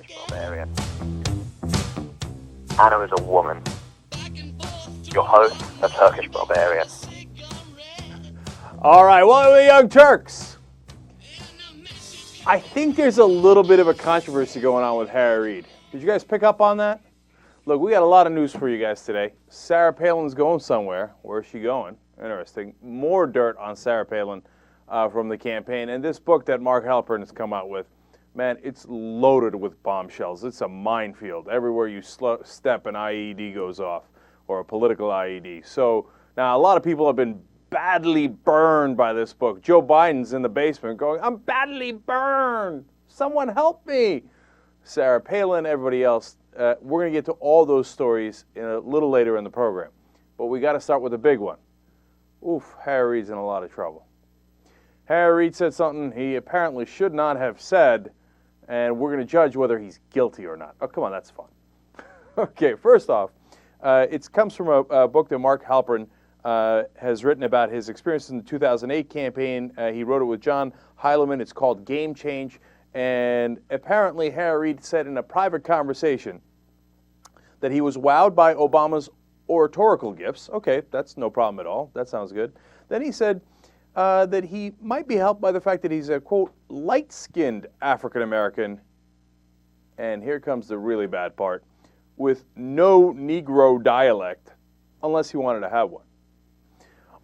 Turkish barbarian. Anna is a woman. Your host, a Turkish barbarian. All right, welcome to the Young Turks. I think there's a little bit of a controversy going on with Harry Reid. Did you guys pick up on that? Look, we got a lot of news for you guys today. Sarah Palin's going somewhere. Where's she going? Interesting. More dirt on Sarah Palin from the campaign. And this book that Mark Halpern has come out with, man, it's loaded with bombshells. It's a minefield. Everywhere you step, an IED goes off, or a political IED. So now a lot of people have been badly burned by this book. Joe Biden's in the basement going, I'm badly burned. Someone help me. Sarah Palin, everybody else. We're going to get to all those stories a little later in the program. But we got to start with the big one. Oof, Harry Reid's in a lot of trouble. Harry Reid said something he apparently should not have said, and we're going to judge whether he's guilty or not. Oh, come on, that's fun. Okay, first off, it comes from a book that Mark Halpern has written about his experiences in the 2008 campaign. He wrote it with John Heilemann. It's called Game Change. And apparently Harry Reid said in a private conversation that he was wowed by Obama's oratorical gifts. Okay, that's no problem at all. That sounds good. Then he said that he might be helped by the fact that he's a, quote, light-skinned African-American, and here comes the really bad part, with no Negro dialect, unless he wanted to have one.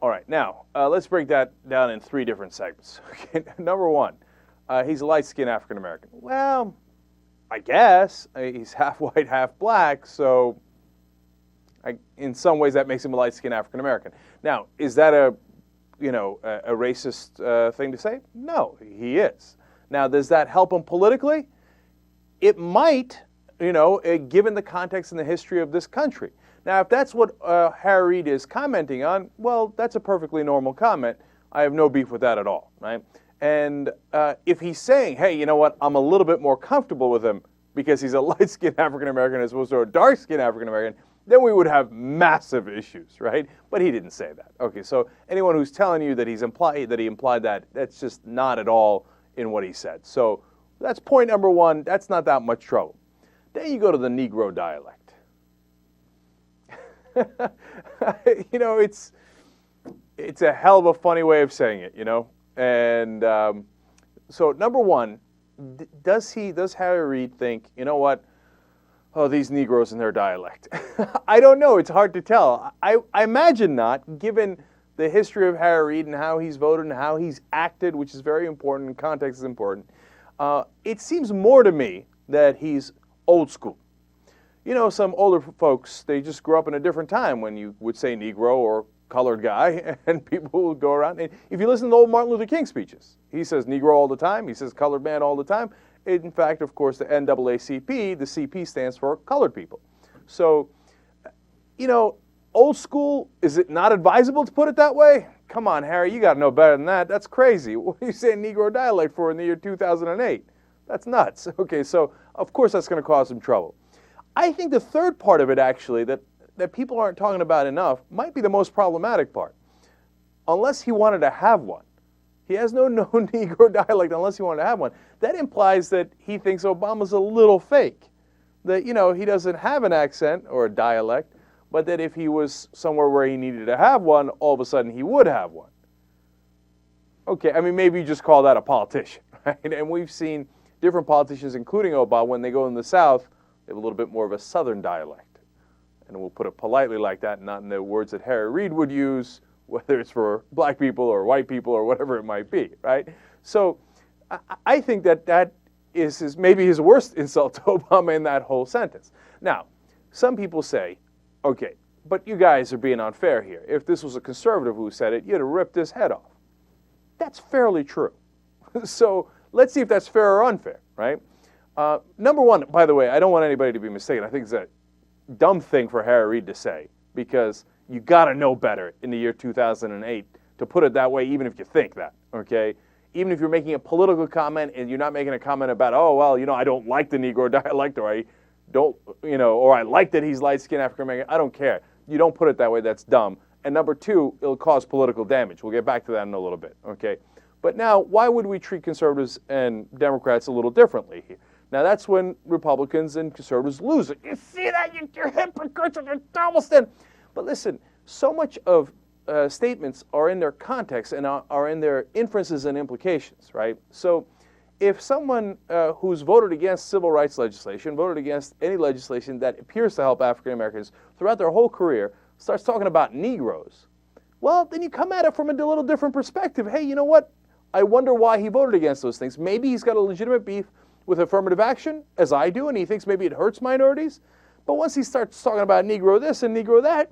All right, now, let's break that down in three different segments. Okay, number one, he's a light-skinned African-American. Well, I guess. He's half white, half black, so in some ways that makes him a light-skinned African-American. Now, is that a racist thing to say? No, he is. Now, does that help him politically? It might, given the context and the history of this country. Now, if that's what Harry Reid is commenting on, well, that's a perfectly normal comment. I have no beef with that at all, right? And if he's saying, hey, you know what, I'm a little bit more comfortable with him because he's a light-skinned African-American as opposed to a dark-skinned African-American, then we would have massive issues, right? But he didn't say that. Okay, so anyone who's telling you that he implied that, that's just not at all in what he said. So that's point number one. That's not that much trouble. Then you go to the Negro dialect. It's a hell of a funny way of saying it, And so number one, does Harry Reid think, you know what? Oh, these Negroes and their dialect. I don't know. It's hard to tell. I imagine not, given the history of Harry Reid and how he's voted and how he's acted, which is very important, and context is important. It seems more to me that he's old school. Some older folks, they just grew up in a different time when you would say Negro or colored guy, and people would go around. And if you listen to old Martin Luther King speeches, he says Negro all the time. He says colored man all the time. In fact, of course, the NAACP, the CP stands for colored people. So, old school, is it not advisable to put it that way? Come on, Harry, you got to know better than that. That's crazy. What are you saying Negro dialect for in the year 2008? That's nuts. Okay, so of course that's going to cause some trouble. I think the third part of it, actually, that people aren't talking about enough, might be the most problematic part. Unless he wanted to have one. He has no Negro dialect unless he wanted to have one. That implies that he thinks Obama's a little fake. That, he doesn't have an accent or a dialect, but that if he was somewhere where he needed to have one, all of a sudden he would have one. Okay, maybe you just call that a politician, right? And we've seen different politicians, including Obama, when they go in the South, they have a little bit more of a Southern dialect. And we'll put it politely like that, not in the words that Harry Reid would use, whether it's for black people or white people or whatever it might be, right? So I think that is maybe his worst insult to Obama in that whole sentence. Now, some people say, okay, but you guys are being unfair here. If this was a conservative who said it, you'd have ripped his head off. That's fairly true. So let's see if that's fair or unfair, right? Number one, by the way, I don't want anybody to be mistaken. I think it's a dumb thing for Harry Reid to say, because you got to know better in the year 2008 to put it that way, even if you think that, okay? Even if you're making a political comment and you're not making a comment about, oh, well, I don't like the Negro dialect, or I don't, or I like that he's light-skinned African-American. I don't care. You don't put it that way. That's dumb. And number two, it'll cause political damage. We'll get back to that in a little bit, okay? But now, why would we treat conservatives and Democrats a little differently here? Now, that's when Republicans and conservatives lose it. You see that? You're hypocrites and you're double standard. But listen, so much of statements are in their context and are in their inferences and implications, right? So if someone who's voted against civil rights legislation, voted against any legislation that appears to help African Americans throughout their whole career, starts talking about Negroes, well, then you come at it from a little different perspective. Hey, you know what? I wonder why he voted against those things. Maybe he's got a legitimate beef with affirmative action, as I do, and he thinks maybe it hurts minorities. But once he starts talking about Negro this and Negro that,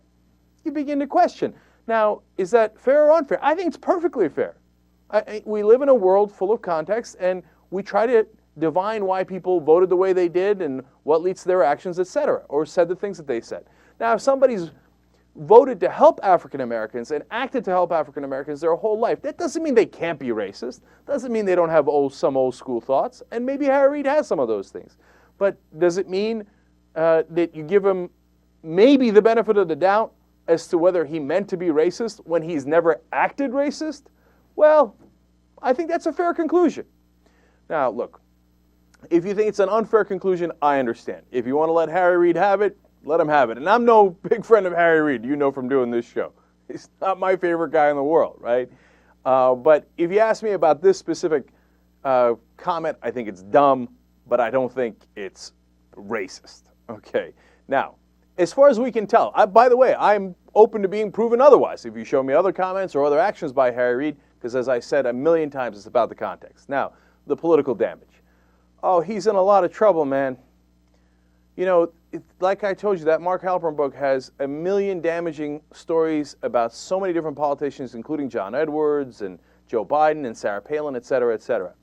you begin to question. Now, is that fair or unfair? I think it's perfectly fair. We live in a world full of context, and we try to divine why people voted the way they did and what leads to their actions, etc., or said the things that they said. Now, if somebody's voted to help African Americans and acted to help African Americans their whole life, that doesn't mean they can't be racist. Doesn't mean they don't have some old school thoughts. And maybe Harry Reid has some of those things. But does it mean that you give him maybe the benefit of the doubt as to whether he meant to be racist when he's never acted racist? Well, I think that's a fair conclusion. Now, look, if you think it's an unfair conclusion, I understand. If you want to let Harry Reid have it, let him have it. And I'm no big friend of Harry Reid, you know from doing this show. He's not my favorite guy in the world, right? But if you ask me about this specific comment, I think it's dumb, but I don't think it's racist. Okay. Now, as far as we can tell, by the way, I'm open to being proven otherwise if you show me other comments or other actions by Harry Reid, because as I said a million times, it's about the context. Now, the political damage. Oh, he's in a lot of trouble, man. You know, like I told you, that Mark Halpern book has a million damaging stories about so many different politicians, including John Edwards and Joe Biden and Sarah Palin, et cetera, et cetera.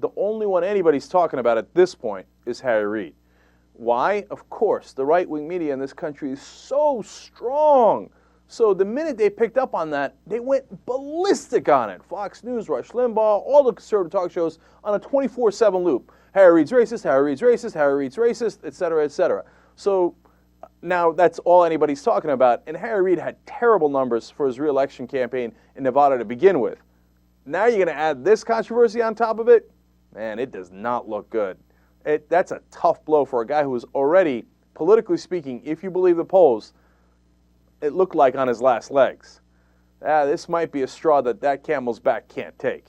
The only one anybody's talking about at this point is Harry Reid. Why? Of course, the right-wing media in this country is so strong. So the minute they picked up on that, they went ballistic on it. Fox News, Rush Limbaugh, all the conservative talk shows on a 24/7 loop. Harry Reid's racist, Harry Reid's racist, Harry Reid's racist, et cetera, et cetera. So now that's all anybody's talking about. And Harry Reid had terrible numbers for his re-election campaign in Nevada to begin with. Now you're going to add this controversy on top of it? Man, it does not look good. That's a tough blow for a guy who was already, politically speaking, if you believe the polls, it looked like on his last legs. This might be a straw that camel's back can't take.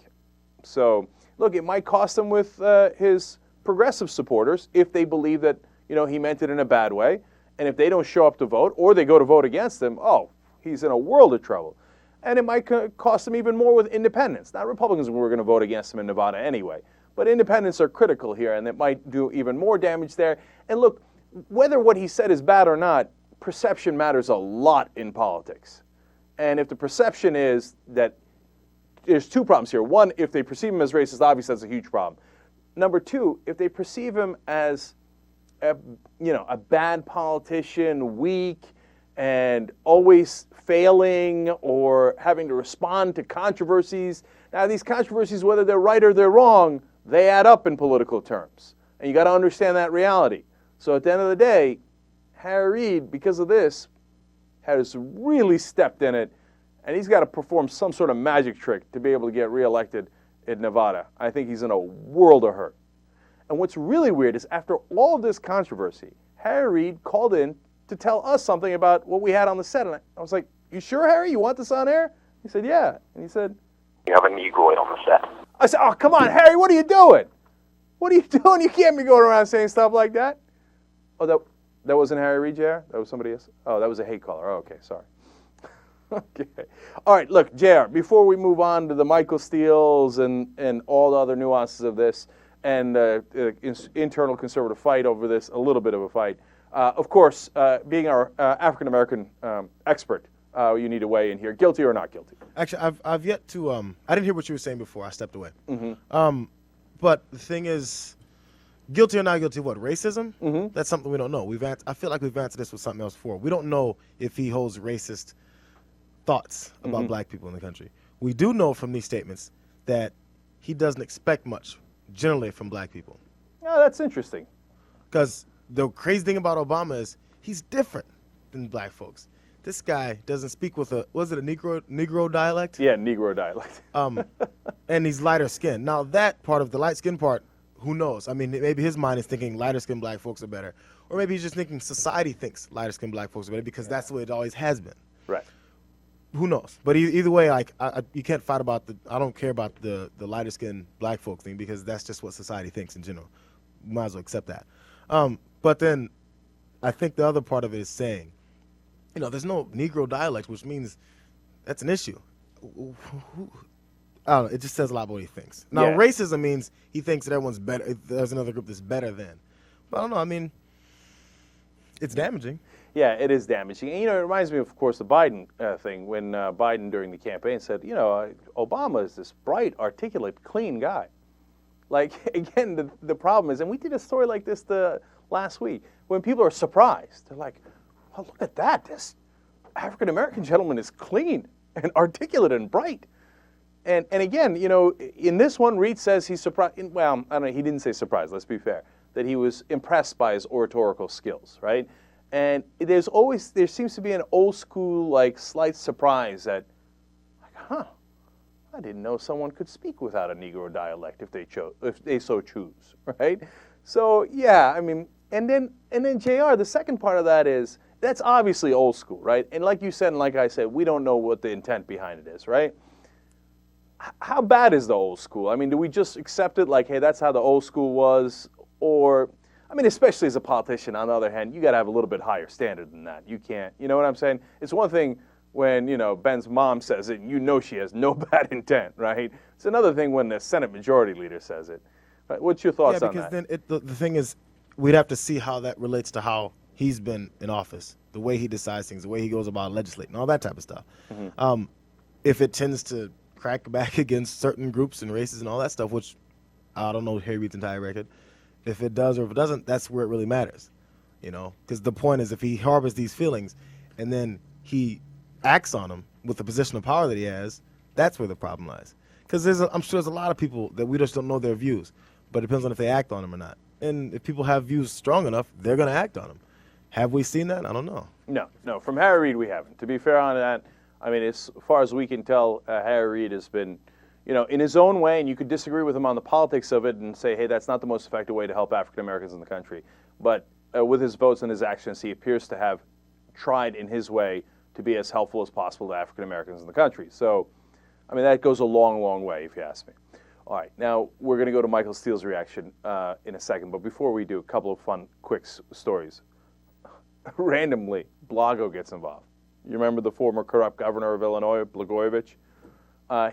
So, look, it might cost him with his progressive supporters if they believe that, you know, he meant it in a bad way. And if they don't show up to vote or they go to vote against him, oh, he's in a world of trouble. And it might cost him even more with independents. Not Republicans who are going to vote against him in Nevada anyway. But independents are critical here, and it might do even more damage there. And look, whether what he said is bad or not, perception matters a lot in politics. And if the perception is that there's two problems here. One, if they perceive him as racist, obviously that's a huge problem. Number two, if they perceive him as a bad politician, weak, and always failing or having to respond to controversies. Now, these controversies, whether they're right or they're wrong, they add up in political terms. And you got to understand that reality. So at the end of the day, Harry Reid, because of this, has really stepped in it, and he's got to perform some sort of magic trick to be able to get reelected in Nevada. I think he's in a world of hurt. And what's really weird is after all of this controversy, Harry Reid called in to tell us something about what we had on the set. And I was like, you sure, Harry? You want this on air? He said, yeah. And he said, you have a Negroid on the set. I said, oh, come on, Harry, what are you doing? What are you doing? You can't be going around saying stuff like that. Oh, that wasn't Harry Reid, JR? That was somebody else? Oh, that was a hate caller. Oh, okay, sorry. Okay. All right, look, JR, before we move on to the Michael Steeles and all the other nuances of this and internal conservative fight over this, a little bit of a fight, of course, being our African-American expert, you need to weigh in here. Guilty or not guilty? Actually, I've yet to. I didn't hear what you were saying before. I stepped away. Mm-hmm. But the thing is, guilty or not guilty of what? Racism? Mm-hmm. That's something we don't know. I feel like we've answered this with something else before. We don't know if he holds racist thoughts about black people in the country. We do know from these statements that he doesn't expect much, generally, from black people. Oh, that's interesting. Because the crazy thing about Obama is he's different than black folks. This guy doesn't speak with was it a Negro dialect? Yeah, Negro dialect. And he's lighter skinned. Now that part of the light skin part Who knows? I mean, maybe his mind is thinking lighter-skinned black folks are better. Or maybe he's just thinking society thinks lighter-skinned black folks are better because that's the way it always has been. Right. Who knows? But either way, like you can't fight about I don't care about the lighter-skinned black folk thing because that's just what society thinks in general. Might as well accept that. But then I think the other part of it is saying, there's no Negro dialect, which means that's an issue. I don't know. It just says a lot about what he thinks. Now, racism means he thinks that everyone's better. There's another group that's better than. But I don't know. I mean, it's damaging. Yeah, it is damaging. And, it reminds me, of course, the Biden thing when Biden during the campaign said, Obama is this bright, articulate, clean guy. Like, again, the problem is, and we did a story like this last week, when people are surprised. They're like, well, look at that. This African-American gentleman is clean and articulate and bright. And again, in this one, Reed says he's surprised. Well, I don't know, he didn't say surprised, let's be fair, that he was impressed by his oratorical skills, right? And there seems to be an old school, like, slight surprise that, like, I didn't know someone could speak without a Negro dialect if they so choose, right? So, yeah, I mean, and then JR, the second part of that is, that's obviously old school, right? And like you said, and like I said, we don't know what the intent behind it is, right? How bad is the old school? I mean, do we just accept it like, hey, that's how the old school was? Or, I mean, especially as a politician, on the other hand, you got to have a little bit higher standard than that. You can't, you know what I'm saying? It's one thing when, Ben's mom says it, and she has no bad intent, right? It's another thing when the Senate Majority Leader says it. Right? What's your thoughts on that? Yeah, because then the thing is, we'd have to see how that relates to how he's been in office, the way he decides things, the way he goes about legislating, all that type of stuff. Mm-hmm. If it tends to crack back against certain groups and races and all that stuff, which I don't know Harry Reid's entire record. If it does or if it doesn't, that's where it really matters, because the point is if he harbors these feelings and then he acts on them with the position of power that he has, that's where the problem lies. Because I'm sure there's a lot of people that we just don't know their views, but it depends on if they act on them or not. And if people have views strong enough, they're going to act on them. Have we seen that? I don't know. No. From Harry Reid, we haven't. To be fair on that, I mean, as far as we can tell, Harry Reid has been, in his own way, and you could disagree with him on the politics of it and say, hey, that's not the most effective way to help African Americans in the country. But with his votes and his actions, he appears to have tried in his way to be as helpful as possible to African Americans in the country. So, I mean, that goes a long, long way, if you ask me. All right, now we're going to go to Michael Steele's reaction in a second. But before we do, a couple of fun, quick stories. Randomly, Blago gets involved. You remember the former corrupt governor of Illinois, Blagojevich?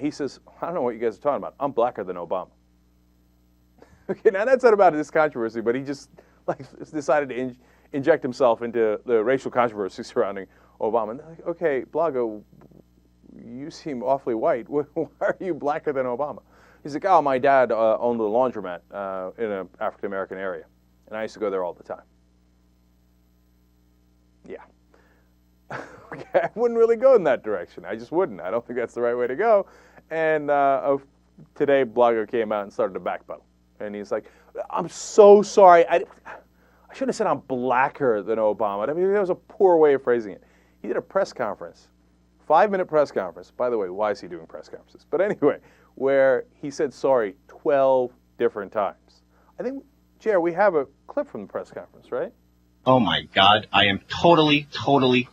He says, I don't know what you guys are talking about. I'm blacker than Obama. Okay, now that's not about this controversy, but he just decided to inject himself into the racial controversy surrounding Obama. And they're like, okay, Blago, you seem awfully white. Why are you blacker than Obama? He's like, oh, my dad owned a laundromat in an African-American area, and I used to go there all the time. Yeah. Okay, I wouldn't really go in that direction. I just wouldn't. I don't think that's the right way to go. And today, Blago came out and started to backpedal. And he's like, I'm so sorry. I should have said I'm blacker than Obama. I mean, that was a poor way of phrasing it. He did a press conference, 5-minute press conference. By the way, why is he doing press conferences? But anyway, where he said sorry 12 different times. I think, Jer, we have a clip from the press conference, right? Oh my God, I am totally sorry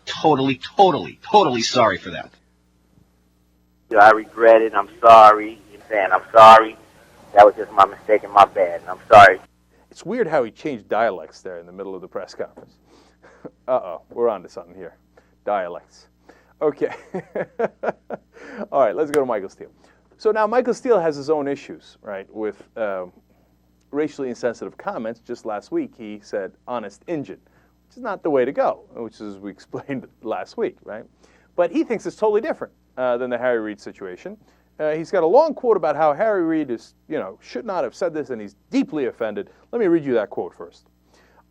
for that. I regret it. I'm sorry. You're saying I'm sorry. That was just my mistake and my bad, and I'm sorry. It's weird how he changed dialects there in the middle of the press conference. Uh-oh, we're on to something here. Dialects. Okay. All right, let's go to Michael Steele. So now Michael Steele has his own issues, right, with racially insensitive comments. Just last week he said honest Injun, which is not the way to go, which is we explained last week, right? But he thinks it's totally different than the Harry Reid situation. He's got a long quote about how Harry Reid is, should not have said this, and he's deeply offended. Let me read you that quote first.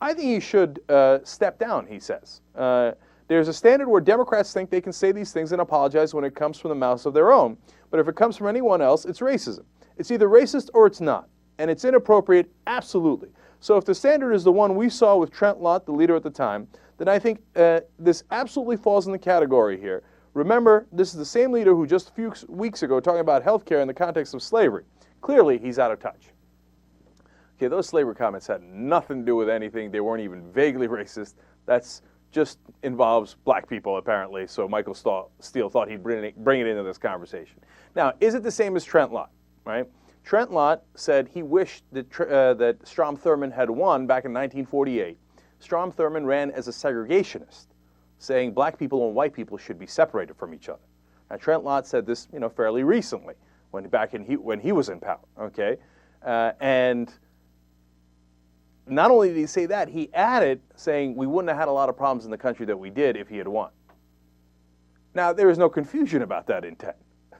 I think he should step down, he says. There's a standard where Democrats think they can say these things and apologize when it comes from the mouths of their own. But if it comes from anyone else, it's racism. It's either racist or it's not. And it's inappropriate, absolutely. So if the standard is the one we saw with Trent Lott, the leader at the time, then I think this absolutely falls in the category here. Remember, this is the same leader who just a few weeks ago talking about health care in the context of slavery. Clearly, he's out of touch. Okay, those slavery comments had nothing to do with anything. They weren't even vaguely racist. That's just involves black people, apparently. So Michael Steele thought he'd bring it into this conversation. Now, is it the same as Trent Lott, right? Trent Lott said he wished that Strom Thurmond had won back in 1948. Strom Thurmond ran as a segregationist, saying black people and white people should be separated from each other. Now, Trent Lott said this, fairly recently, when he was in power. Okay, and not only did he say that, he added saying we wouldn't have had a lot of problems in the country that we did if he had won. Now, there is no confusion about that intent.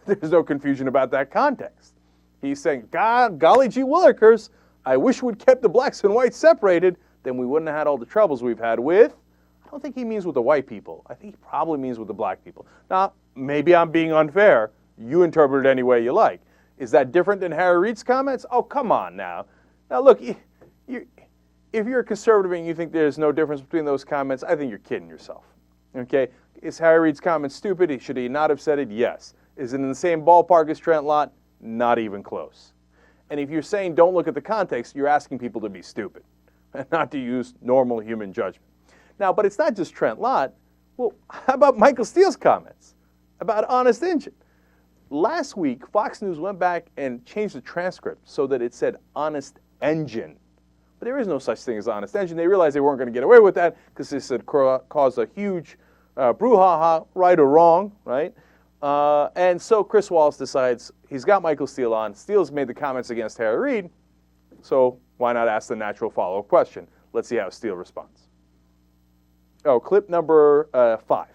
There's no confusion about that context. He's saying, God, golly gee willikers, I wish we'd kept the blacks and whites separated, then we wouldn't have had all the troubles we've had with. I don't think he means with the white people. I think he probably means with the black people. Now, maybe I'm being unfair. You interpret it any way you like. Is that different than Harry Reid's comments? Oh, come on now. Now, look, if you're a conservative and you think there's no difference between those comments, I think you're kidding yourself. Okay? Is Harry Reid's comment stupid? Should he not have said it? Yes. Is it in the same ballpark as Trent Lott? Not even close. And if you're saying don't look at the context, you're asking people to be stupid and not to use normal human judgment. Now, but it's not just Trent Lott. Well, how about Michael Steele's comments about Honest Engine? Last week, Fox News went back and changed the transcript so that it said Honest Engine. But there is no such thing as Honest Engine. They realized they weren't going to get away with that because this had caused a huge brouhaha, right or wrong, right? And so Chris Wallace decides he's got Michael Steele on. Steele's made the comments against Harry Reid, so why not ask the natural follow-up question? Let's see how Steele responds. Oh, clip number 5.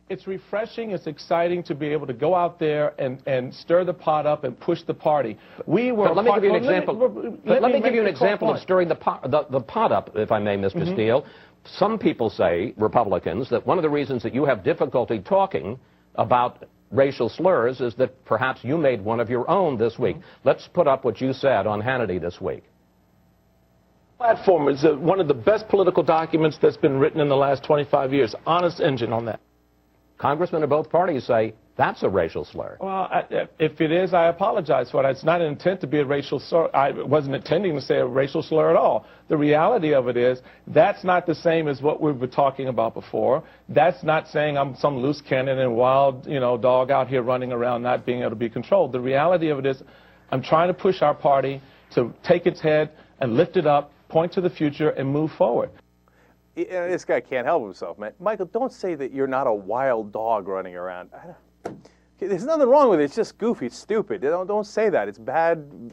It's refreshing, it's exciting to be able to go out there and stir the pot up and push the party. We were. But let me give you an example. Let me give you an example of stirring the pot up, if I may, Mr. Steele. Some people say, Republicans, that one of the reasons that you have difficulty talking about racial slurs is that perhaps you made one of your own this week. Let's put up what you said on Hannity this week. Platform is one of the best political documents that's been written in the last 25 years. Honest Engine on that. Congressmen of both parties say that's a racial slur. Well, if it is, I apologize for it. It's not an intent to be a racial slur. I wasn't intending to say a racial slur at all. The reality of it is that's not the same as what we were talking about before. That's not saying I'm some loose cannon and wild, dog out here running around not being able to be controlled. The reality of it is I'm trying to push our party to take its head and lift it up, point to the future, and move forward. This guy can't help himself, man. Michael, don't say that you're not a wild dog running around. There's nothing wrong with it. It's just goofy. It's stupid. Don't say that. It's bad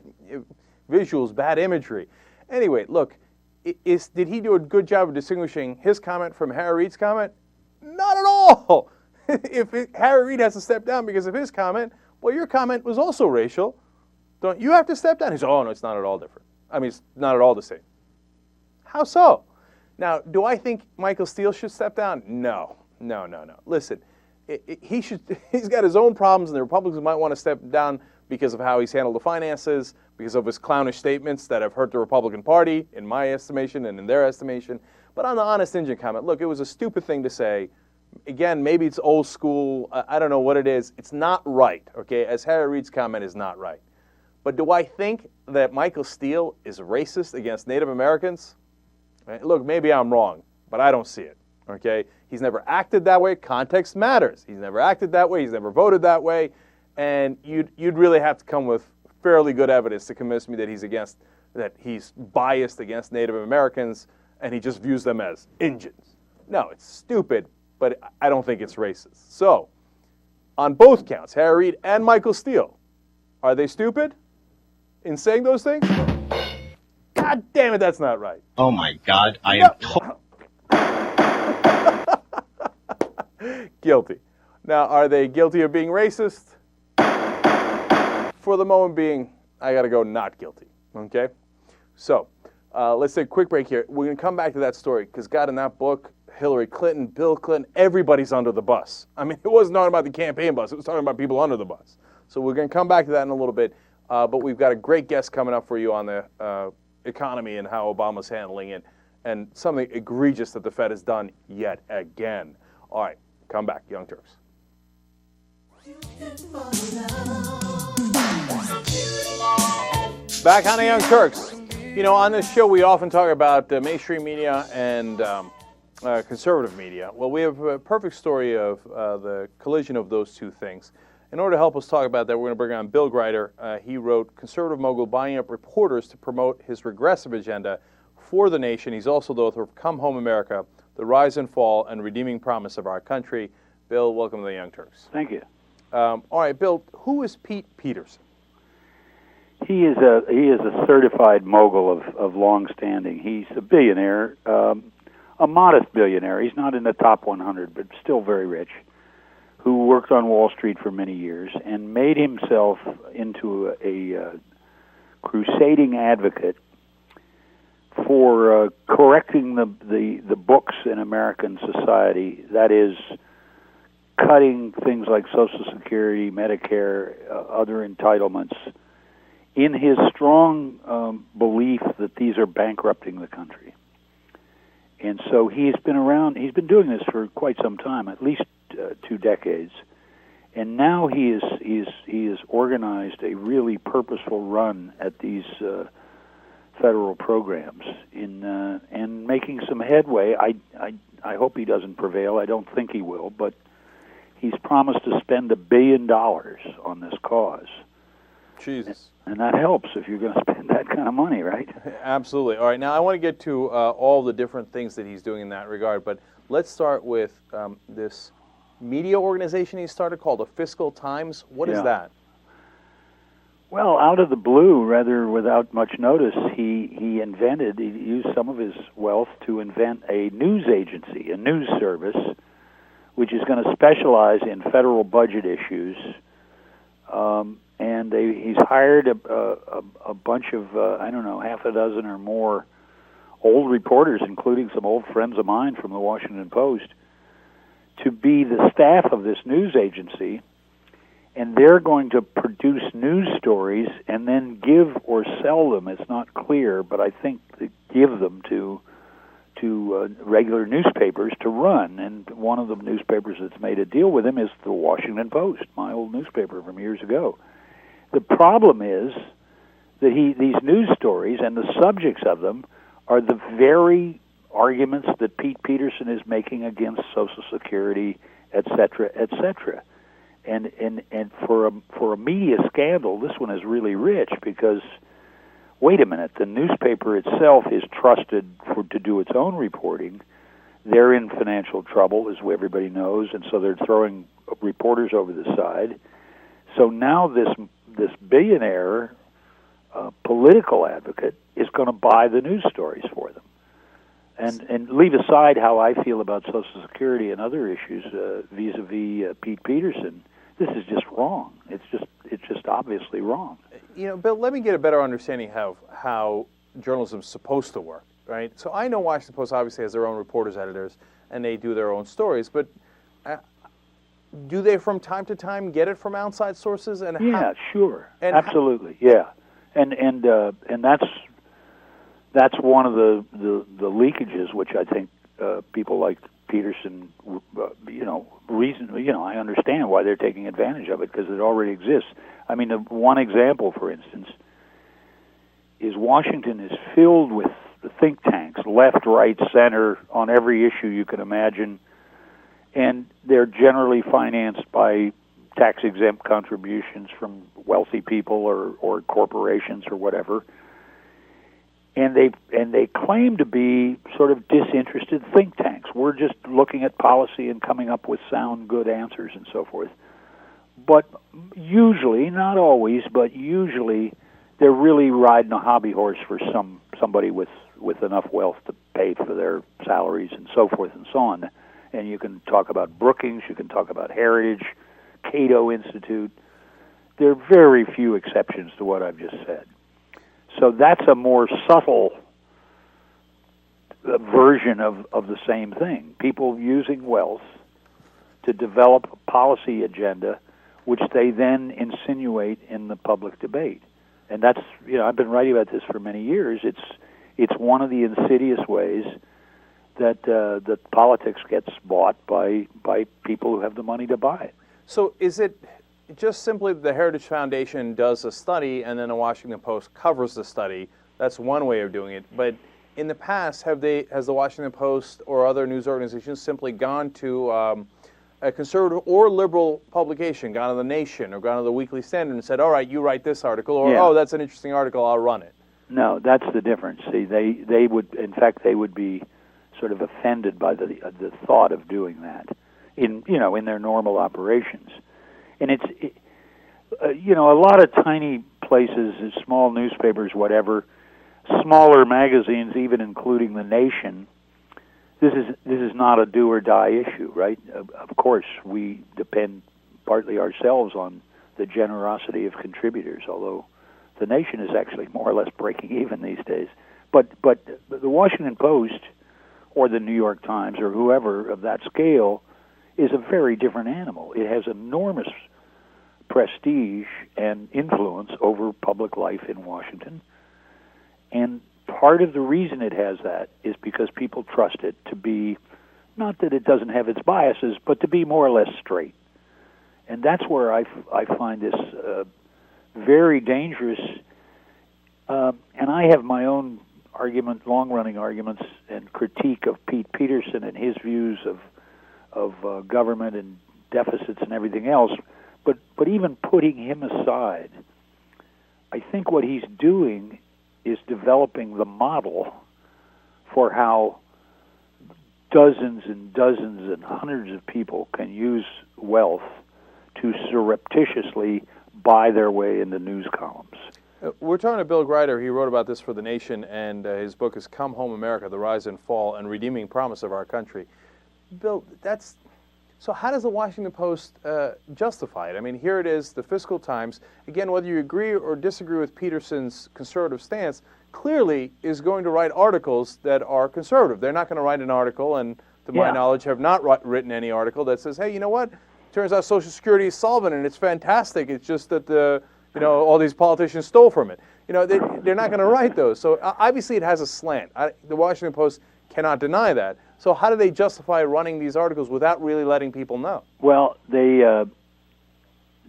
visuals, bad imagery. Anyway, look, did he do a good job of distinguishing his comment from Harry Reid's comment? Not at all. If Harry Reid has to step down because of his comment, well, your comment was also racial. Don't you have to step down? He said, oh, no, it's not at all different. I mean, it's not at all the same. How so? Now, do I think Michael Steele should step down? No. Listen, he's got his own problems, and the Republicans might want to step down because of how he's handled the finances, because of his clownish statements that have hurt the Republican Party, in my estimation and in their estimation. But on the Honest Engine comment, look, it was a stupid thing to say. Again, maybe it's old school. I don't know what it is. It's not right, okay, as Harry Reid's comment is not right. But do I think that Michael Steele is racist against Native Americans? Look, maybe I'm wrong, but I don't see it, okay? He's never acted that way. Context matters. He's never acted that way. He's never voted that way. And you'd really have to come with fairly good evidence to convince me that he's biased against Native Americans and he just views them as Indians. No, it's stupid, but I don't think it's racist. So, on both counts, Harry Reid and Michael Steele, are they stupid in saying those things? God damn it, that's not right. Oh my God, I am guilty. Now, are they guilty of being racist? For the moment being, I got to go not guilty, okay? So, let's take a quick break here. We're going to come back to that story because, God, in that book, Hillary Clinton, Bill Clinton, everybody's under the bus. I mean, it wasn't talking about the campaign bus. It was talking about people under the bus. So we're going to come back to that in a little bit. But we've got a great guest coming up for you on the economy and how Obama's handling it and something egregious that the Fed has done yet again. All right, come back, Young Turks. Back on the Young Turks. You know, on this show we often talk about mainstream media and conservative media. Well, we have a perfect story of the collision of those two things. In order to help us talk about that, we're going to bring on Bill Greider. He wrote Conservative Mogul Buying Up Reporters to Promote His Regressive Agenda for the Nation. He's also the author of Come Home America, The Rise and Fall and Redeeming Promise of Our Country. Bill, welcome to the Young Turks. Thank you. All right, Bill, who is Pete Peterson? He is a certified mogul of long standing. He's a billionaire, a modest billionaire. He's not in the top 100, but still very rich, who worked on Wall Street for many years and made himself into a crusading advocate for correcting the books in American society. That is, cutting things like Social Security, Medicare, other entitlements, in his strong belief that these are bankrupting the country. And so he's been around, he's been doing this for quite some time, at least 2 decades. And now he is organized a really purposeful run at these federal programs and making some headway. I hope he doesn't prevail. I don't think he will, but he's promised to spend $1 billion on this cause. Jesus. And that helps if you're going to spend that kind of money, right? Absolutely. All right, now I want to get to all the different things that he's doing in that regard, but let's start with this media organization he started called the Fiscal Times. What is that? Well, out of the blue, rather without much notice, he used some of his wealth to invent a news agency, a news service, which is going to specialize in federal budget issues. And he's hired a bunch of, I don't know, half a dozen or more old reporters, including some old friends of mine from the Washington Post, to be the staff of this news agency. And they're going to produce news stories and then give or sell them. It's not clear, but I think they give them to regular newspapers to run. And one of the newspapers that's made a deal with him is the Washington Post, my old newspaper from years ago. The problem is that these news stories and the subjects of them are the very arguments that Pete Peterson is making against Social Security, et cetera, et cetera. And for a media scandal, this one is really rich because, wait a minute, the newspaper itself is trusted to do its own reporting. They're in financial trouble, as everybody knows, and so they're throwing reporters over the side. So now this billionaire political advocate is going to buy the news stories for them. And leave aside how I feel about Social Security and other issues vis-a-vis Pete Peterson, this is just wrong. It's just obviously wrong. You know, Bill, let me get a better understanding of how journalism's supposed to work, right? So I know Washington Post obviously has their own reporters, editors, and they do their own stories, but do they from time to time get it from outside sources? And yeah, sure, and absolutely, yeah, and that's one of the leakages, which I think people like Peterson, I understand why they're taking advantage of it because it already exists. I mean, one example, for instance, is Washington is filled with the think tanks, left, right, center, on every issue you can imagine, and they're generally financed by tax-exempt contributions from wealthy people or corporations or whatever. And they claim to be sort of disinterested think tanks. We're just looking at policy and coming up with sound, good answers and so forth. But usually, not always, but usually, they're really riding a hobby horse for somebody with enough wealth to pay for their salaries and so forth and so on. And you can talk about Brookings, you can talk about Heritage, Cato Institute. There are very few exceptions to what I've just said. So that's a more subtle version of the same thing. People using wealth to develop a policy agenda, which they then insinuate in the public debate. And that's, I've been writing about this for many years. It's one of the insidious ways that politics gets bought by people who have the money to buy it. So is it just simply the Heritage Foundation does a study and then the Washington Post covers the study. That's one way of doing it. But in the past, has the Washington Post or other news organizations simply gone to a conservative or liberal publication, gone to The Nation or gone to the Weekly Standard and said, all right, you write this article, or, oh, that's an interesting article, I'll run it? No, that's the difference. See, they would, in fact, they would be sort of offended by the thought of doing that in their normal operations. And it's a lot of tiny places, small newspapers, whatever, smaller magazines, even including The Nation. This is not a do or die issue, right? Of course, we depend partly ourselves on the generosity of contributors, although The Nation is actually more or less breaking even these days. But the Washington Post or the New York Times or whoever of that scale is a very different animal. It has enormous prestige and influence over public life in Washington. And part of the reason it has that is because people trust it to be, not that it doesn't have its biases, but to be more or less straight. And that's where I find this very dangerous. And I have my own argument, long-running arguments and critique of Pete Peterson and his views of government and deficits and everything else. But even putting him aside, I think what he's doing is developing the model for how dozens and dozens and hundreds of people can use wealth to surreptitiously buy their way into news columns. We're talking to Bill Greider. He wrote about this for The Nation, and his book is Come Home America, The Rise and Fall and Redeeming Promise of Our Country. Bill, so how does the Washington Post justify it? I mean, here it is, the Fiscal Times, again, whether you agree or disagree with Peterson's conservative stance, clearly is going to write articles that are conservative. They're not going to write an article, and to my knowledge have not written any article that says, hey, you know what, turns out Social Security is solvent and it's fantastic. It's just that all these politicians stole from it. They're not going to write those. So obviously it has a slant. The Washington Post cannot deny that. So how do they justify running these articles without really letting people know? Well, they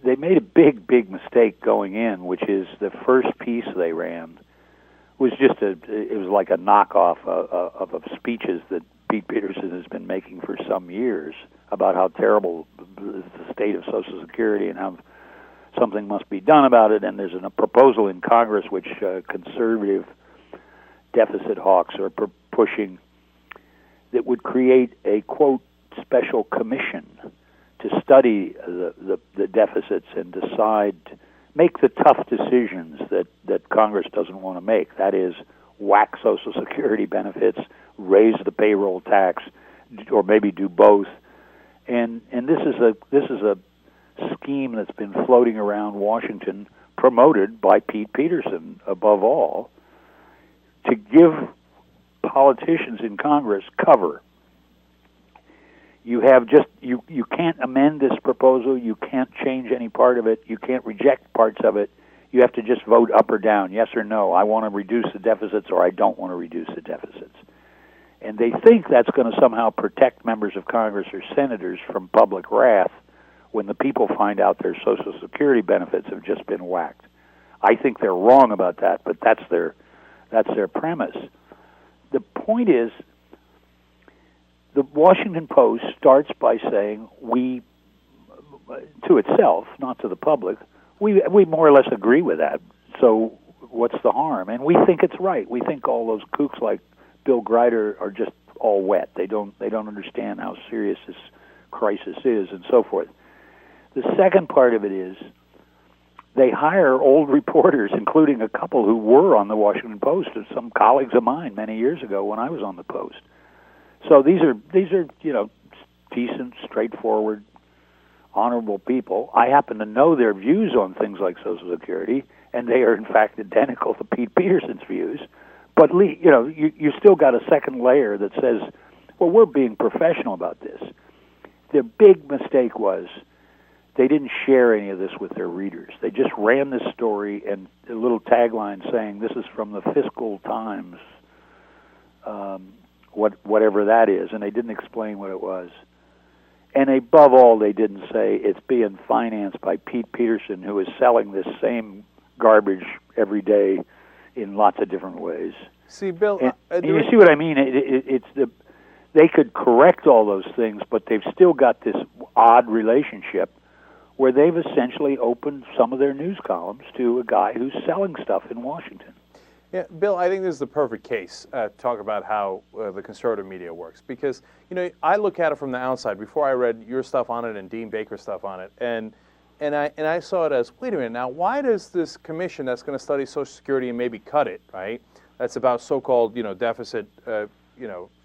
made a big mistake going in, which is the first piece they ran was it was like a knockoff of speeches that Pete Peterson has been making for some years about how terrible is the state of Social Security and how something must be done about it. And there's a proposal in Congress which conservative deficit hawks are pushing that would create a, quote, special commission to study the deficits and make the tough decisions that Congress doesn't want to make. That is, whack Social Security benefits, raise the payroll tax, or maybe do both. And this is a scheme that's been floating around Washington, promoted by Pete Peterson above all, to give politicians in Congress cover. You have you can't amend this proposal, you can't change any part of it, you can't reject parts of it. You have to just vote up or down, yes or no. I want to reduce the deficits, or I don't want to reduce the deficits. And they think that's going to somehow protect members of Congress or senators from public wrath when the people find out their Social Security benefits have just been whacked. I think they're wrong about that, but that's their premise. The point is, the Washington Post starts by saying to itself, not to the public, we more or less agree with that. So what's the harm? And we think it's right. We think all those kooks like Bill Greider are just all wet. They don't understand how serious this crisis is, and so forth. The second part of it is they hire old reporters, including a couple who were on the Washington Post, and some colleagues of mine many years ago when I was on the Post. So these are decent, straightforward, honorable people. I happen to know their views on things like Social Security, and they are in fact identical to Pete Peterson's views. But you still got a second layer that says, well, we're being professional about this. Their big mistake was they didn't share any of this with their readers. They just ran this story and a little tagline saying, this is from the Fiscal Times, whatever that is, and they didn't explain what it was. And above all, they didn't say it's being financed by Pete Peterson, who is selling this same garbage every day in lots of different ways. See, Bill, and you see what I mean? They could correct all those things, but they've still got this odd relationship where they've essentially opened some of their news columns to a guy who's selling stuff in Washington. Yeah, Bill, I think this is the perfect case to talk about how the conservative media works. Because, I look at it from the outside before I read your stuff on it and Dean Baker's stuff on it. And I saw it as, wait a minute, now why does this commission that's going to study Social Security and maybe cut it, right? That's about so-called, deficit,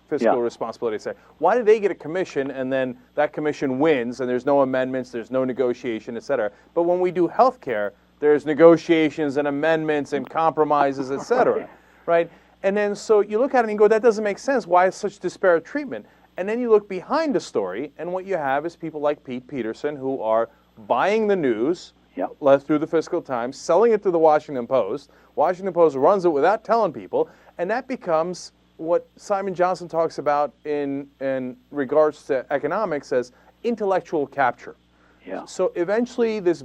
fiscal responsibility. Say, why did they get a commission and then that commission wins and there's no amendments, there's no negotiation, et cetera? But when we do health care, there's negotiations and amendments and compromises, et cetera, right? And then so you look at it and you go, that doesn't make sense. Why is such disparate treatment? And then you look behind the story, and what you have is people like Pete Peterson who are buying the news through the Fiscal Times, selling it to the Washington Post. Washington Post runs it without telling people, and that becomes what Simon Johnson talks about in regards to economics as intellectual capture. Yeah. So eventually this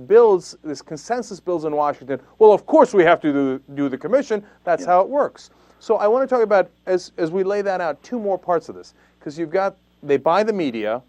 consensus builds in Washington. Well, of course we have to do the commission. That's how it works. So I want to talk about, as we lay that out, two more parts of this. Because they buy the media,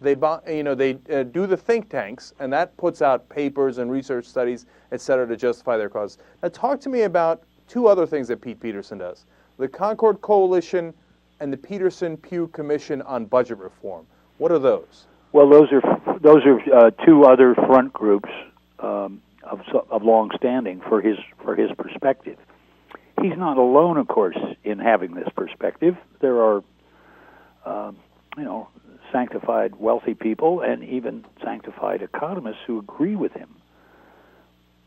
they do the think tanks, and that puts out papers and research studies, et cetera, to justify their cause. Now talk to me about two other things that Pete Peterson does. The Concord Coalition and the Peterson-Pugh Commission on Budget Reform. What are those? Well, those are two other front groups of long standing for his perspective. He's not alone, of course, in having this perspective. There are, sanctified wealthy people and even sanctified economists who agree with him.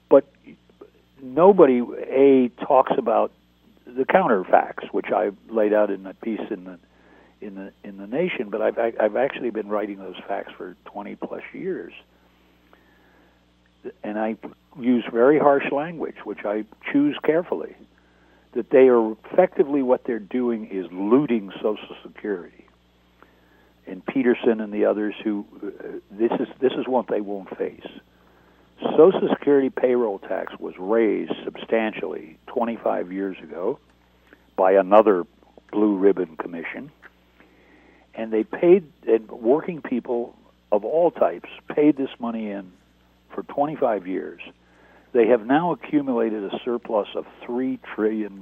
But nobody talks about the counterfacts, which I laid out in a piece in the Nation, but I've actually been writing those facts for 20 plus years, and I use very harsh language, which I choose carefully. That they are effectively, what they're doing is looting Social Security, and Peterson and the others who this is what they won't face. Social Security payroll tax was raised substantially 25 years ago by another blue ribbon commission. And they paid, and working people of all types paid this money in for 25 years. They have now accumulated a surplus of $3 trillion,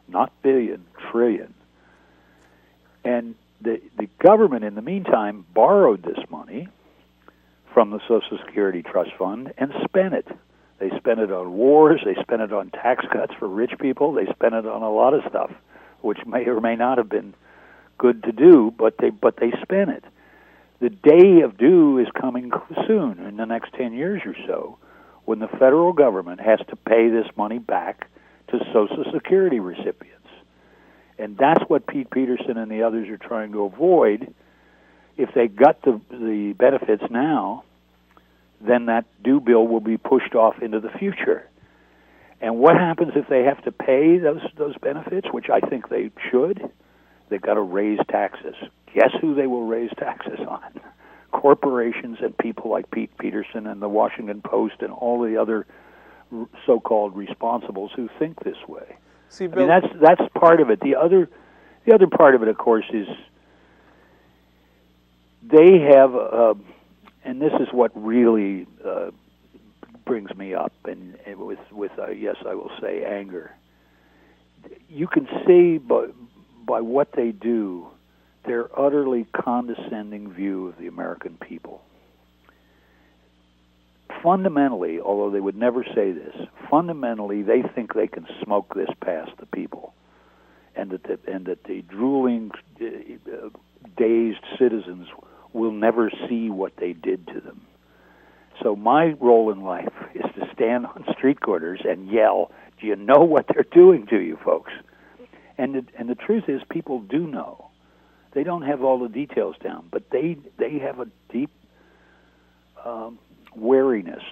not billion, trillion. And the government, in the meantime, borrowed this money from the Social Security Trust Fund and spent it. They spent it on wars, they spent it on tax cuts for rich people, they spent it on a lot of stuff, which may or may not have been good to do, but they spent it. The day of due is coming soon, in the next 10 years or so, when the federal government has to pay this money back to Social Security recipients. And that's what Pete Peterson and the others are trying to avoid. If they got the benefits now, then that due bill will be pushed off into the future. And what happens if they have to pay those benefits, which I think they should? They've got to raise taxes. Guess who they will raise taxes on? Corporations and people like Pete Peterson and the Washington Post and all the other so-called responsibles who think this way. See, Bill, I mean, that's part of it. The other part of it, of course, is they have, and this is what really brings me up, and with yes, I will say, anger. You can see by what they do, their utterly condescending view of the American people. Fundamentally, although they would never say this, fundamentally they think they can smoke this past the people, and that the drooling, dazed citizens will never see what they did to them. So my role in life is to stand on street corners and yell, "Do you know what they're doing to you, folks?" And the truth is, people do know. They don't have all the details down, but they have a deep wariness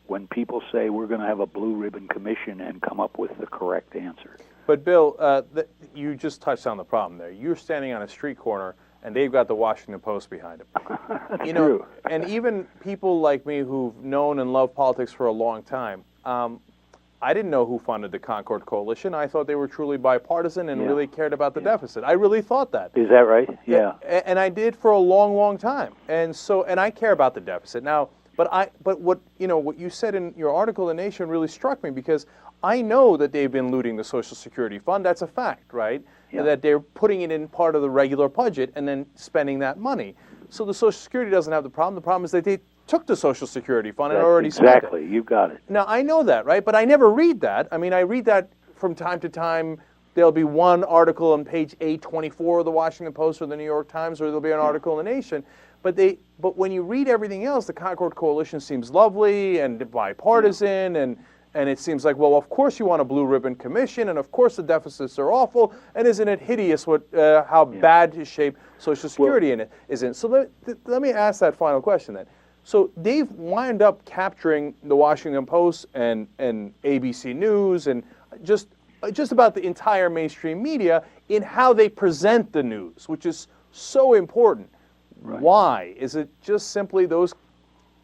when people say we're going to have a blue ribbon commission and come up with the correct answer. But Bill, you just touched on the problem there. You're standing on a street corner and they've got the Washington Post behind them. That's You know, true. and even people like me who've known and loved politics for a long time, I didn't know who funded the Concord Coalition. I thought they were truly bipartisan and really cared about the deficit. I really thought that. Is that right? Yeah. And I did for a long, long time. And I care about the deficit now. But what you said in your article in The Nation really struck me, because I know that they've been looting the Social Security fund. That's a fact, right? Yeah. That they're putting it in part of the regular budget and then spending that money. So the Social Security doesn't have the problem. The problem is that they took the Social Security fund and already spent it. Exactly. You got it. Now, I know that, right? But I never read that. I mean, I read that from time to time. There'll be one article on page 824 of the Washington Post or the New York Times, or there'll be an article in The Nation. But when you read everything else, the Concord Coalition seems lovely and bipartisan, and it seems like, well, of course you want a blue ribbon commission, and of course the deficits are awful, and isn't it hideous how bad shape Social Security is in? So let me ask that final question then. So they've wound up capturing the Washington Post and ABC News and just about the entire mainstream media in how they present the news, which is so important. Right. Why? Is it just simply those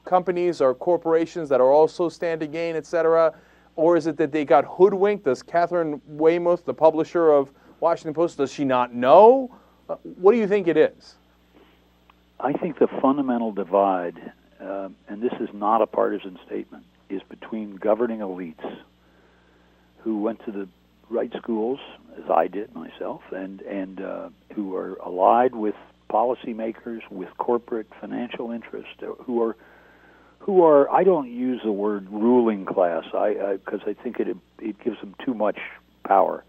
companies or corporations that are also stand to gain, et cetera? Or is it that they got hoodwinked? Does Catherine Weymouth, the publisher of Washington Post, does she not know? What do you think it is? I think the fundamental divide, and this is not a partisan statement, is between governing elites who went to the right schools, as I did myself, and who are allied with policymakers, with corporate financial interests, who are I don't use the word ruling class, because I think it gives them too much power,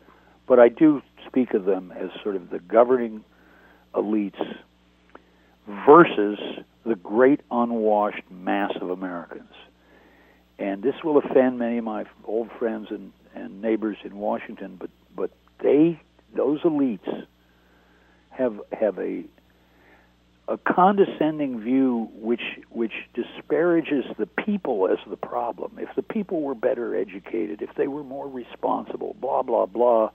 but I do speak of them as sort of the governing elites versus the great unwashed mass of Americans. And this will offend many of my old friends and neighbors in Washington, but those elites have a condescending view which disparages the people as the problem. If the people were better educated, if they were more responsible, blah, blah, blah,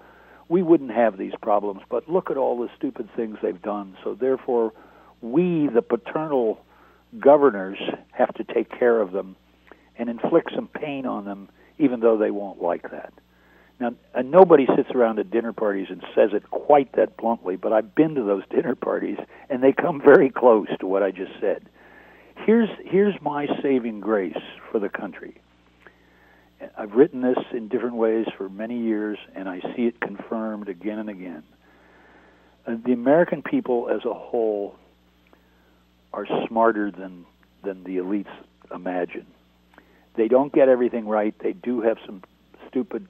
we wouldn't have these problems. But look at all the stupid things they've done. So therefore, we, the paternal governors, have to take care of them and inflict some pain on them, even though they won't like that. Now, nobody sits around at dinner parties and says it quite that bluntly, but I've been to those dinner parties, and they come very close to what I just said. Here's my saving grace for the country. I've written this in different ways for many years, and I see it confirmed again and again. The American people as a whole are smarter than the elites imagine. They don't get everything right. They do have some stupid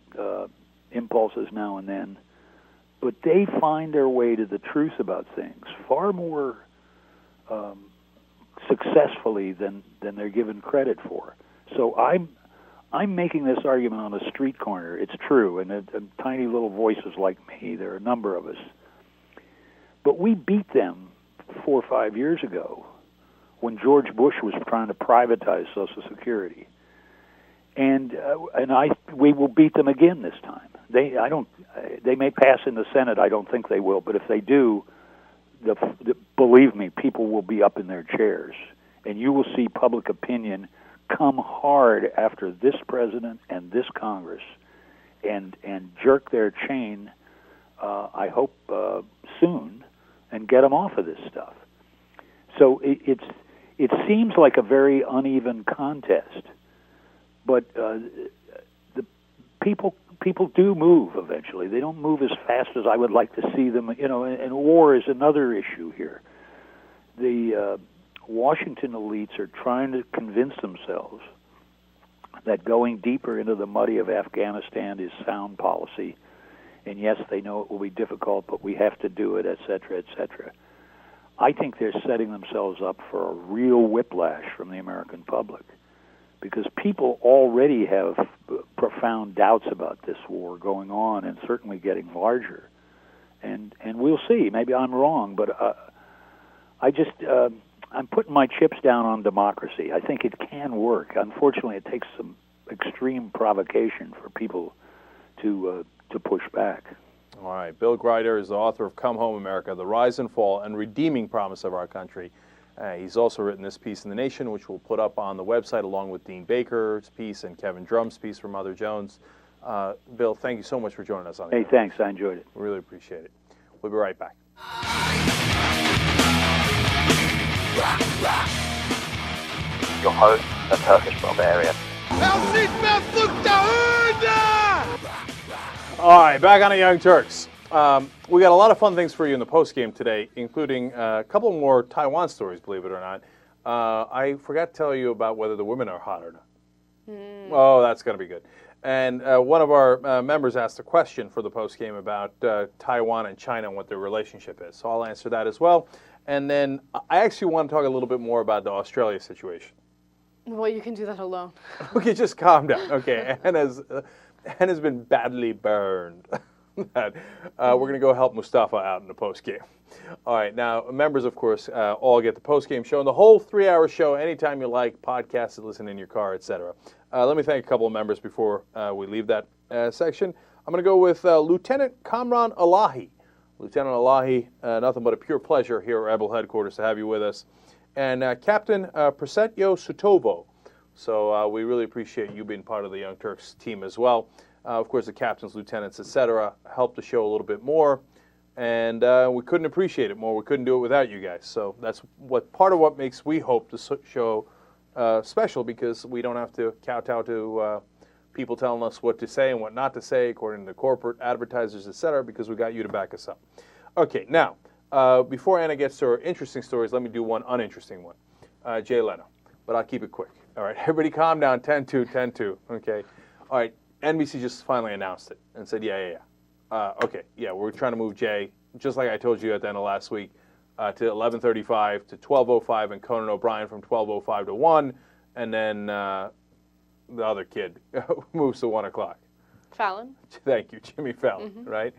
impulses now and then, but they find their way to the truth about things far more successfully than they're given credit for. So I'm making this argument on a street corner. It's true, and tiny little voices like me, there are a number of us. But we beat them 4 or 5 years ago when George Bush was trying to privatize Social Security. And we will beat them again this time. They may pass in the Senate. I don't think they will, but if they do, believe me, people will be up in their chairs, and you will see public opinion come hard after this president and this Congress, and jerk their chain. I hope soon, and get them off of this stuff. So it seems like a very uneven contest. But the people do move eventually. They don't move as fast as I would like to see them. And war is another issue here. The Washington elites are trying to convince themselves that going deeper into the muddy of Afghanistan is sound policy. And yes, they know it will be difficult, but we have to do it, et cetera, et cetera. I think they're setting themselves up for a real whiplash from the American public, because people already have profound doubts about this war going on, and certainly getting larger. And we'll see. Maybe I'm wrong, but I'm putting my chips down on democracy. I think it can work. Unfortunately, it takes some extreme provocation for people to push back. All right. Bill Greider is the author of Come Home, America, The Rise and Fall and Redeeming Promise of Our Country. He's also written this piece in The Nation, which we'll put up on the website along with Dean Baker's piece and Kevin Drum's piece from Mother Jones. Bill, thank you so much for joining us on the Hey, thanks. I enjoyed it. We really appreciate it. We'll be right back. Your host, a Turkish barbarian. All right, back on the Young Turks. We got a lot of fun things for you in the postgame today, including a couple more Taiwan stories, believe it or not. I forgot to tell you about whether the women are hot or not. Oh, that's going to be good. And one of our members asked a question for the postgame about Taiwan and China and what their relationship is. So I'll answer that as well. And then I actually want to talk a little bit more about the Australia situation. Well, you can do that alone. Okay, just calm down. Okay, Anna's been badly burned. We're going to go help Mustafa out in the postgame. All right, now, members, of course, all get the postgame show and the whole 3-hour show anytime you like, podcast it, listen in your car, etc. Let me thank a couple of members before we leave that section. I'm going to go with Lieutenant Kamran Elahi. Lieutenant Elahi, nothing but a pure pleasure here at Rebel Headquarters to have you with us. And Captain Prasetyo Sutovo. So we really appreciate you being part of the Young Turks team as well. Of course, the captains, lieutenants, etc. helped the show a little bit more. And we couldn't appreciate it more. We couldn't do it without you guys. So that's part of what makes we hope the show special, because we don't have to kowtow to people telling us what to say and what not to say according to corporate advertisers, etc., because we got you to back us up. Okay, now, before Anna gets to her interesting stories, let me do one uninteresting one. Jay Leno, but I'll keep it quick. All right, everybody calm down, 10-2, 10-2, okay? All right, NBC just finally announced it and said, yeah. Okay, yeah, we're trying to move Jay, just like I told you at the end of last week, to 11:35 to 12:05, and Conan O'Brien from 12:05 to 1, and then the other kid moves to 1 o'clock. Fallon? Thank you, Jimmy Fallon, right?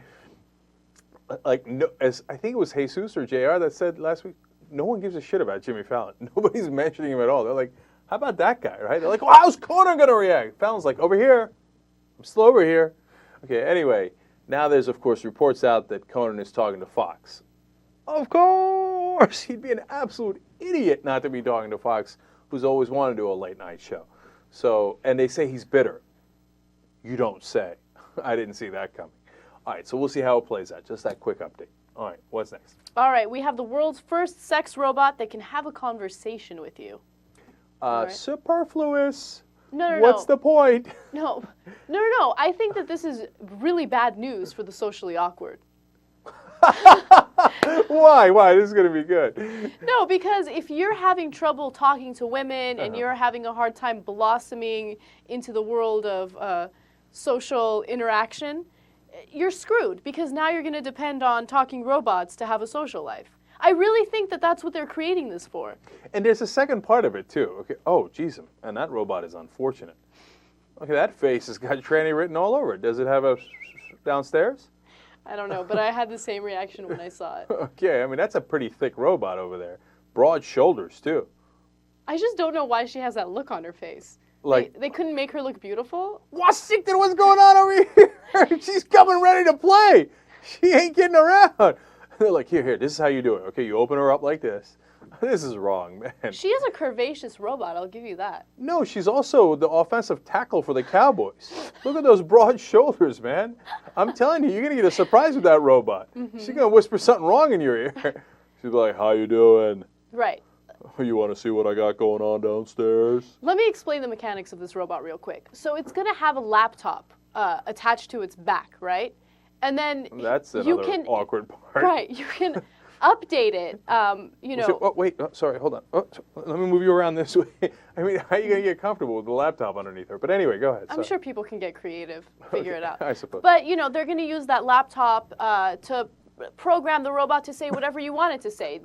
Like, no, as I think it was Jesus or JR that said last week, no one gives a shit about Jimmy Fallon. Nobody's mentioning him at all. They're like, how about that guy, right? They're like, well, how's Conan going to react? Fallon's like, over here. I'm still over here. Okay, anyway, now there's, of course, reports out that Conan is talking to Fox. Of course! He'd be an absolute idiot not to be talking to Fox, who's always wanted to do a late-night show. So, and they say he's bitter. You don't say. I didn't see that coming. All right, so we'll see how it plays out. Just that quick update. All right, what's next? All right, we have the world's first sex robot that can have a conversation with you. Right. Superfluous. No. What's the point? No. I think that this is really bad news for the socially awkward. Why? This is going to be good. No, because if you're having trouble talking to women and you're having a hard time blossoming into the world of social interaction, you're screwed, because now you're going to depend on talking robots to have a social life. I really think that that's what they're creating this for. And there's a second part of it, too. Okay. Oh, geez, and that robot is unfortunate. Okay, that face has got tranny written all over it. Does it have a downstairs? I don't know, but I had the same reaction when I saw it. Okay, I mean, that's a pretty thick robot over there. Broad shoulders, too. I just don't know why she has that look on her face. Like, they couldn't make her look beautiful? What's going on over here? She's coming ready to play. She ain't getting around. They're like, here, this is how you do it. Okay, you open her up like this. This is wrong, man. She is a curvaceous robot, I'll give you that. No, she's also the offensive tackle for the Cowboys. Look at those broad shoulders, man. I'm telling you, you're going to get a surprise with that robot. Mm-hmm. She's going to whisper something wrong in your ear. She's like, how you doing? Right. You want to see what I got going on downstairs? Let me explain the mechanics of this robot real quick. So it's going to have a laptop attached to its back, right? And then that's another awkward part. Right. You can update it, sorry, hold on. Let me move you around this way. I mean, how are you going to get comfortable with the laptop underneath her? But anyway, go ahead. I'm sure people can get creative, figure it out. I suppose. But, they're going to use that laptop to program the robot to say whatever you want it to say.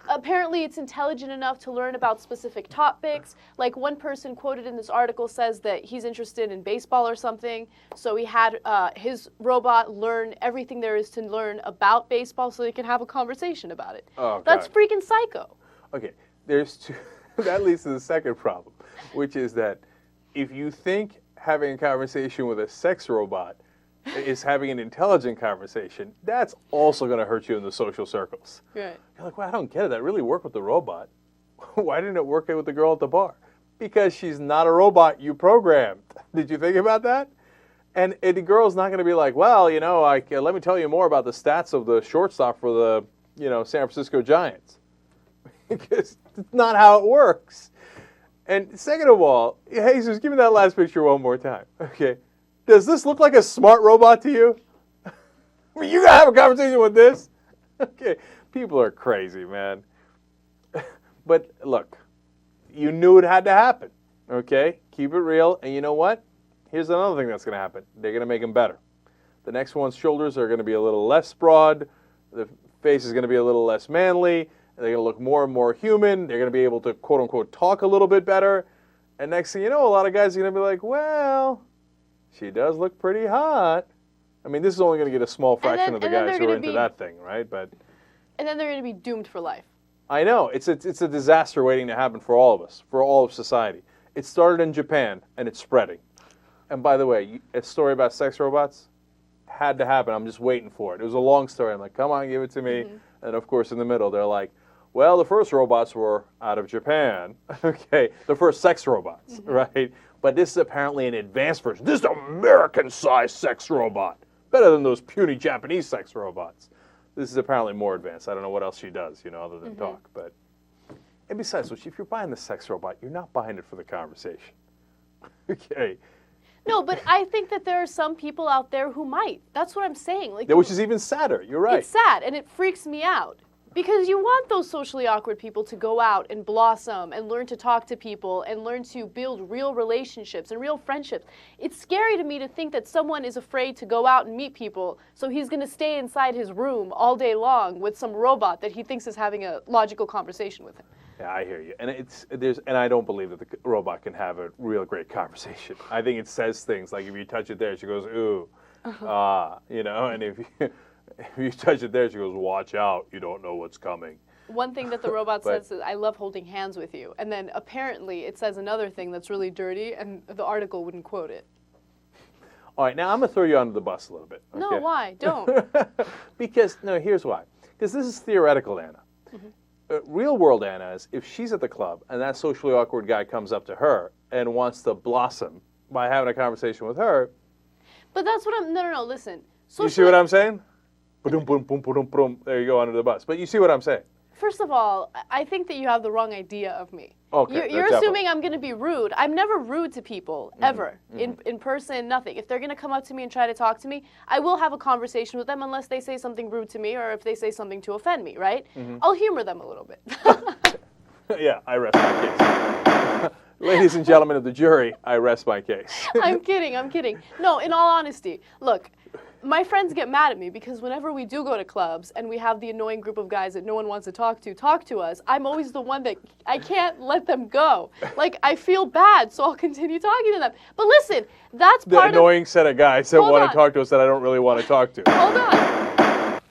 Apparently, it's intelligent enough to learn about specific topics. Like, one person quoted in this article says that he's interested in baseball or something, so he had his robot learn everything there is to learn about baseball so they can have a conversation about it. Oh, that's freaking psycho. Okay, there's two. That leads to the second problem, which is that if you think having a conversation with a sex robot is having an intelligent conversation, that's also going to hurt you in the social circles. Right. You're like, well, I don't get it. That really worked with the robot. Why didn't it work with the girl at the bar? Because she's not a robot you programmed. Did you think about that? And the girl's not going to be like, well, you know, let me tell you more about the stats of the shortstop for the, you know, San Francisco Giants. Because it's not how it works. And second of all, Jesus, give me that last picture one more time. Okay. Does this look like a smart robot to you? I mean, you got to have a conversation with this? Okay. People are crazy, man. But look, you knew it had to happen. Okay? Keep it real. And you know what? Here's another thing that's going to happen. They're going to make him better. The next one's shoulders are going to be a little less broad. The face is going to be a little less manly. They're going to look more and more human. They're going to be able to, quote unquote, talk a little bit better. And next thing you know, a lot of guys are going to be like, well, she does look pretty hot. I mean, this is only going to get a small fraction of the guys who are into that thing, right? But and then they're going to be doomed for life. I know. It's a disaster waiting to happen for all of us, for all of society. It started in Japan, and it's spreading. And by the way, a story about sex robots had to happen. I'm just waiting for it. It was a long story. I'm like, come on, give it to me. Mm-hmm. And, of course, in the middle, they're like, well, the first robots were out of Japan. Okay, the first sex robots, mm-hmm. right? But this is apparently an advanced version. This is an American-sized sex robot. Better than those puny Japanese sex robots. This is apparently more advanced. I don't know what else she does, you know, other than mm-hmm. talk. But and besides which, if you're buying the sex robot, you're not buying it for the conversation. Okay. No, but I think that there are some people out there who might. That's what I'm saying. Like, which is even sadder. You're right. It's sad, and it freaks me out. Because you want those socially awkward people to go out and blossom and learn to talk to people and learn to build real relationships and real friendships. It's scary to me to think that someone is afraid to go out and meet people, so he's going to stay inside his room all day long with some robot that he thinks is having a logical conversation with him. Yeah, I hear you. And I don't believe that the robot can have a real great conversation. I think it says things like if you touch it there, she goes, ooh, you know, and if you touch it there, she goes, watch out, you don't know what's coming. One thing that the robot says is, I love holding hands with you. And then apparently it says another thing that's really dirty, and the article wouldn't quote it. All right, now I'm going to throw you under the bus a little bit. Okay? No, why? Don't. Because, no, here's why. Because this is theoretical Anna. Mm-hmm. Real world Anna is, if she's at the club and that socially awkward guy comes up to her and wants to blossom by having a conversation with her. But that's what I'm, no, listen. You see what I'm saying? Boom, boom, boom, boom, boom. There you go, under the bus. But you see what I'm saying? First of all, I think that you have the wrong idea of me. Okay, you're assuming I'm going to be rude. I'm never rude to people, ever. Mm-hmm. In person, nothing. If they're going to come up to me and try to talk to me, I will have a conversation with them unless they say something rude to me or if they say something to offend me, right? Mm-hmm. I'll humor them a little bit. Yeah, I rest my case. Ladies and gentlemen of the jury, I rest my case. I'm kidding. No, in all honesty, look, my friends get mad at me because whenever we do go to clubs and we have the annoying group of guys that no one wants to talk to us, I'm always the one that I can't let them go. Like, I feel bad, so I'll continue talking to them. But listen, that's part of... The annoying set of guys that want to talk to us that I don't really want to talk to. Hold on.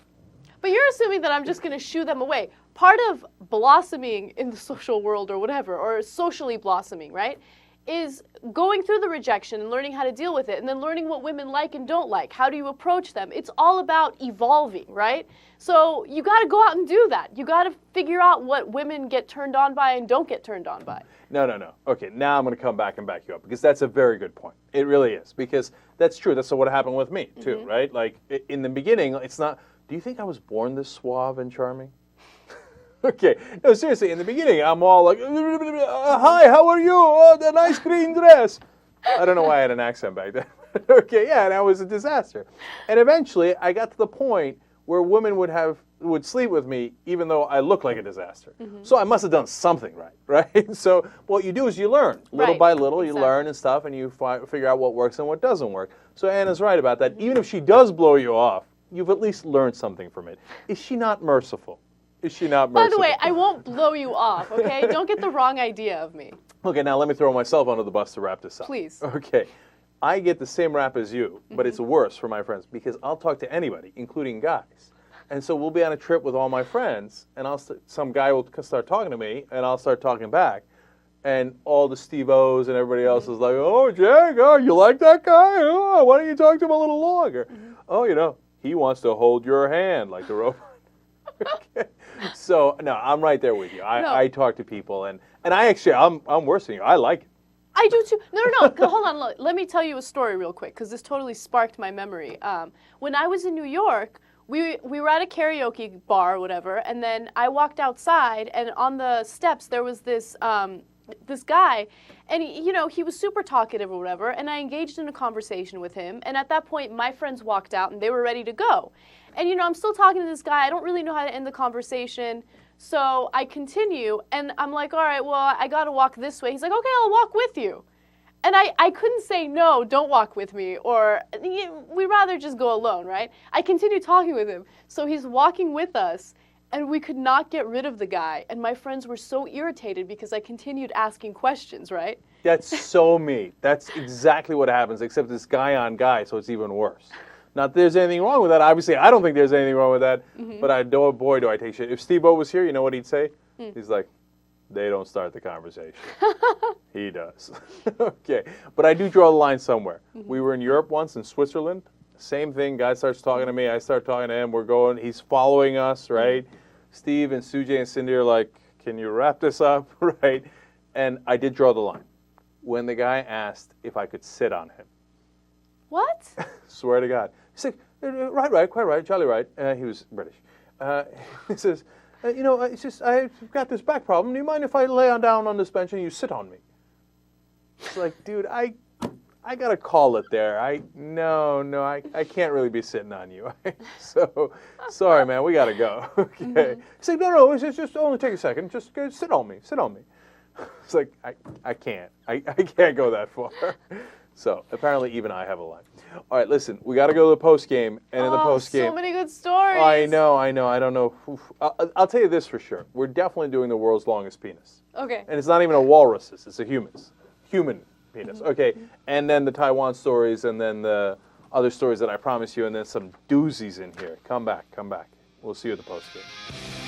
But you're assuming that I'm just going to shoo them away. Part of blossoming in the social world or whatever, or socially blossoming, right, is going through the rejection and learning how to deal with it, and then learning what women like and don't like. How do you approach them? It's all about evolving, right? So you got to go out and do that. You got to figure out what women get turned on by and don't get turned on by. No. Okay, now I'm going to come back and back you up, because that's a very good point. It really is, because that's true. That's what happened with me, too, mm-hmm. right? Like, in the beginning, it's not, do you think I was born this suave and charming? Okay, no, seriously, in the beginning, I'm all like, hi, how are you? Oh, the nice green dress. I don't know why I had an accent back then. Okay, yeah, and I was a disaster. And eventually, I got to the point where women would sleep with me even though I looked like a disaster. Mm-hmm. So I must have done something right? So what you do is you learn. Little by little, you learn and stuff, and you figure out what works and what doesn't work. So Anna's right about that. Even if she does blow you off, you've at least learned something from it. Is she not merciful? Is she not merciful? By the way, I won't blow you off, okay? Don't get the wrong idea of me. Okay, now let me throw myself under the bus to wrap this up. Please. Okay. I get the same rap as you, but it's worse for my friends because I'll talk to anybody, including guys. And so we'll be on a trip with all my friends, and some guy will start talking to me, and I'll start talking back. And all the Steve-O's and everybody else is like, oh, Jack, oh, you like that guy? Oh, why don't you talk to him a little longer? Oh, you know, he wants to hold your hand like the robot. Okay. So, no, I'm right there with you. I talk to people, and I actually, I'm worse than you. I like it. I do too. No. Hold on. Let me tell you a story real quick, because this totally sparked my memory. When I was in New York, we were at a karaoke bar or whatever, and then I walked outside, and on the steps there was this guy, and he was super talkative or whatever, and I engaged in a conversation with him, and at that point my friends walked out and they were ready to go. And I'm still talking to this guy. I don't really know how to end the conversation, so I continue, and I'm like, all right, well, I gotta walk this way. He's like, okay, I'll walk with you. And I couldn't say, no, don't walk with me, or we'd rather just go alone, right? I continued talking with him. So he's walking with us, and we could not get rid of the guy. And my friends were so irritated because I continued asking questions, right? That's so me. That's exactly what happens, except it's guy on guy, so it's even worse. Not that there's anything wrong with that. Obviously, I don't think there's anything wrong with that, but boy, do I take shit. If Steve-O was here, you know what he'd say? He's like, they don't start the conversation. He does. Okay. But I do draw the line somewhere. We were in Europe once, in Switzerland. Same thing. Guy starts talking to me. I start talking to him. We're going. He's following us, right? Steve and Sujay and Cindy are like, can you wrap this up, right? And I did draw the line. When the guy asked if I could sit on him. What? Swear to God. He's like, right, quite right, jolly right. He was British. He says, it's just, I've got this back problem. Do you mind if I lay down on this bench and you sit on me? It's like, dude, I got to call it there. I can't really be sitting on you. So, sorry, man, we got to go. Okay. He's like, no, it's just only take a second. Just go sit on me. It's like, I can't. I can't go that far. So, apparently, even I have a line. All right, listen, we got to go to the post game, and in the post game, so many good stories. I know. I don't know. I'll tell you this for sure. We're definitely doing the world's longest penis. Okay. And it's not even a walrus's; it's a human penis. Okay. And then the Taiwan stories, and then the other stories that I promised you, and then some doozies in here. Come back. We'll see you at the post game.